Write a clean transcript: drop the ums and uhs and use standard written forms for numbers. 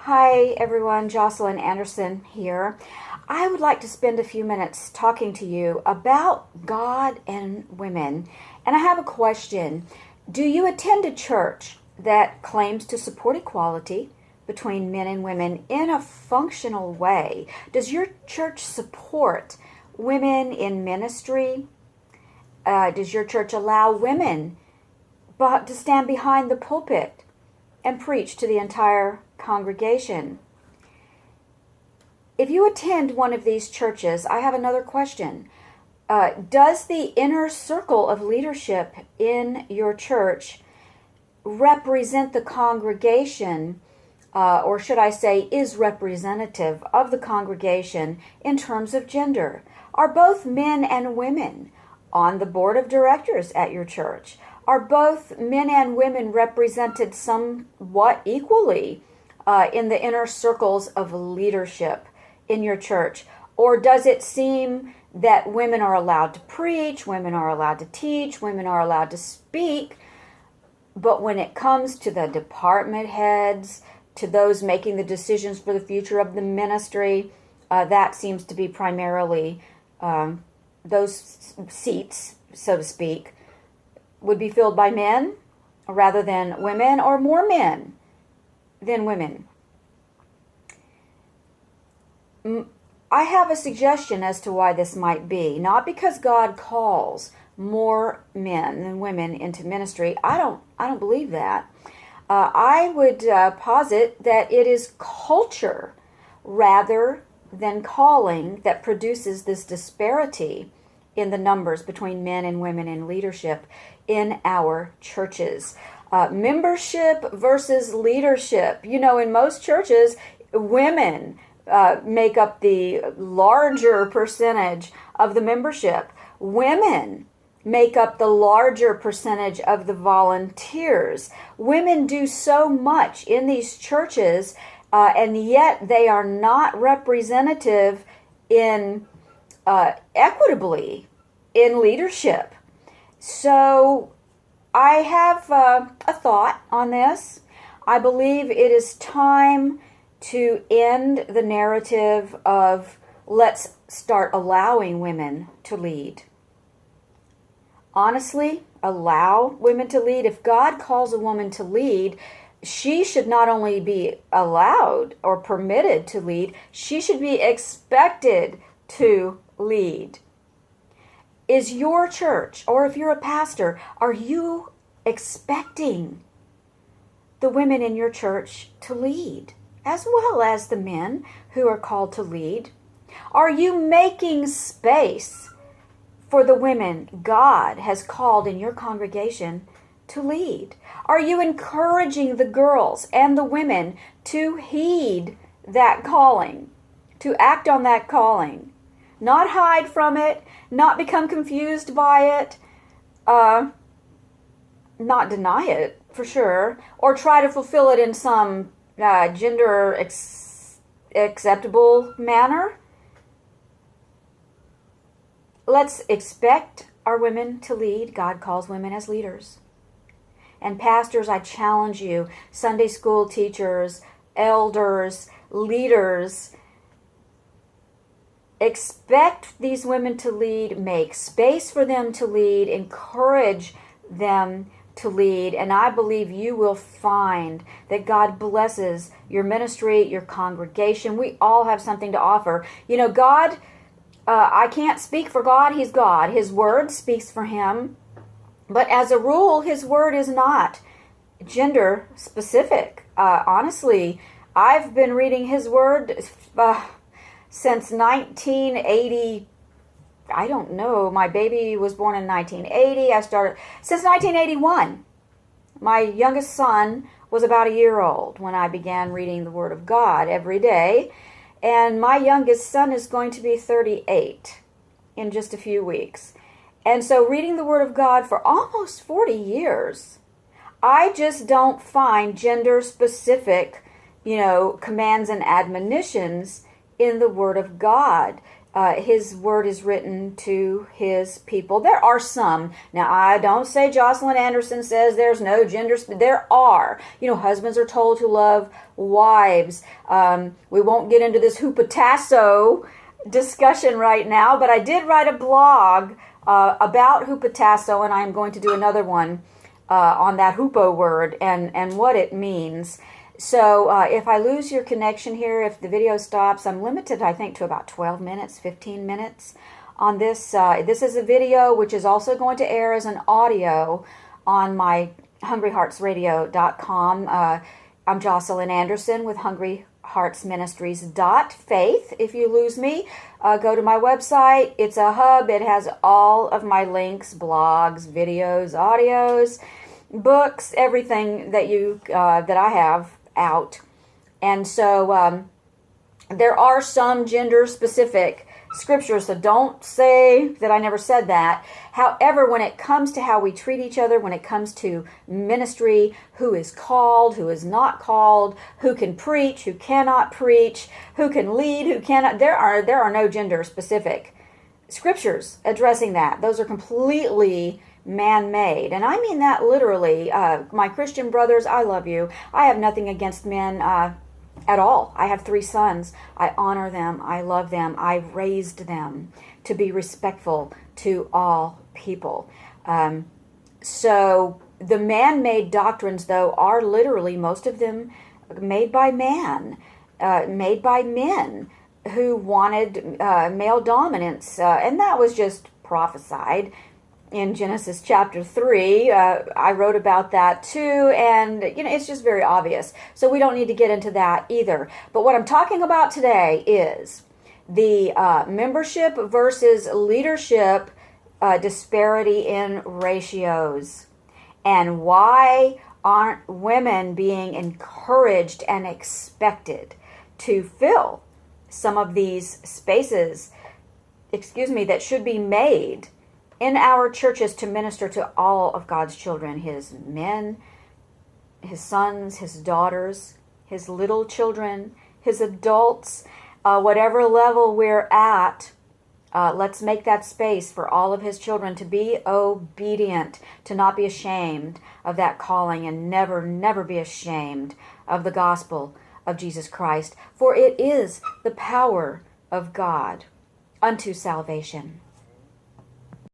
Hi everyone, Jocelyn Andersen here. I would like to spend a few minutes talking to you about God and women. And I have a question. Do you attend a church that claims to support equality between men and women in a functional way? Does your church support women in ministry? Does your church allow women to stand behind the pulpit and preach to the entire congregation? If you attend one of these churches, I have another question. Does the inner circle of leadership in your church represent the congregation, or should I say, is representative of the congregation in terms of gender? Are both men and women on the board of directors at your church? Are both men and women represented somewhat equally in the inner circles of leadership in your church? Or does it seem that women are allowed to preach, women are allowed to teach, women are allowed to speak, but when it comes to the department heads, to those making the decisions for the future of the ministry, that seems to be primarily those seats, so to speak, would be filled by men rather than women, or more men than women. I have a suggestion as to why this might be. Not because God calls more men than women into ministry. I don't believe that. I would posit that it is culture rather than calling that produces this disparity in the numbers between men and women in leadership in our churches. Membership versus leadership. You know, in most churches, women make up the larger percentage of the membership. Women make up the larger percentage of the volunteers. Women do so much in these churches, and yet they are not representative in equitably in leadership. So I have a thought on this. I believe it is time to end the narrative of let's start allowing women to lead. Honestly, allow women to lead. If God calls a woman to lead, she should not only be allowed or permitted to lead, she should be expected to lead. Is your church, or if you're a pastor, are you expecting the women in your church to lead, as well as the men who are called to lead? Are you making space for the women God has called in your congregation to lead? Are you encouraging the girls and the women to heed that calling, to act on that calling? Not hide from it, not become confused by it, not deny it for sure, or try to fulfill it in some gender acceptable manner. Let's expect our women to lead. God calls women as leaders. And pastors, I challenge you, Sunday school teachers, elders, leaders, expect these women to lead, make space for them to lead, encourage them to lead, and I believe you will find that God blesses your ministry, your congregation. We all have something to offer. You know, God, I can't speak for God. He's God. His word speaks for him. But as a rule, his word is not gender specific. Honestly, I've been reading his word since 1980. I don't know. My baby was born in 1980. I started since 1981. My youngest son was about a year old when I began reading the Word of God every day. And my youngest son is going to be 38 in just a few weeks. And so reading the Word of God for almost 40 years, I just don't find gender-specific, commands and admonitions in the Word of God. His word is written to his people. There are some. Now, I don't say Jocelyn Andersen says there's no gender. There are. Husbands are told to love wives. We won't get into this hupatasso discussion right now, but I did write a blog about hupatasso, and I'm going to do another one on that hupo word and what it means. So if I lose your connection here, if the video stops, I'm limited, I think, to about 12 minutes, 15 minutes on this. This is a video which is also going to air as an audio on my hungryheartsradio.com. I'm Jocelyn Andersen with hungryheartsministries.faith. If you lose me, go to my website. It's a hub. It has all of my links, blogs, videos, audios, books, everything that that I have out. And so there are some gender specific scriptures, so don't say that I never said that. However, when it comes to how we treat each other, when it comes to ministry, who is called, who is not called, who can preach, who cannot preach, who can lead, who cannot, there are no gender specific scriptures addressing that. Those are completely man-made. And I mean that literally. My Christian brothers, I love you. I have nothing against men at all. I have 3 sons. I honor them. I love them. I raised them to be respectful to all people. So the man-made doctrines, though, are literally, most of them, made by man, made by men who wanted male dominance. And that was just prophesied in Genesis chapter 3. I wrote about that too, and it's just very obvious. So we don't need to get into that either. But what I'm talking about today is the membership versus leadership disparity in ratios, and why aren't women being encouraged and expected to fill some of these spaces, that should be made in our churches to minister to all of God's children, his men, his sons, his daughters, his little children, his adults, whatever level we're at. Let's make that space for all of his children to be obedient, to not be ashamed of that calling, and never, never be ashamed of the gospel of Jesus Christ. For it is the power of God unto salvation.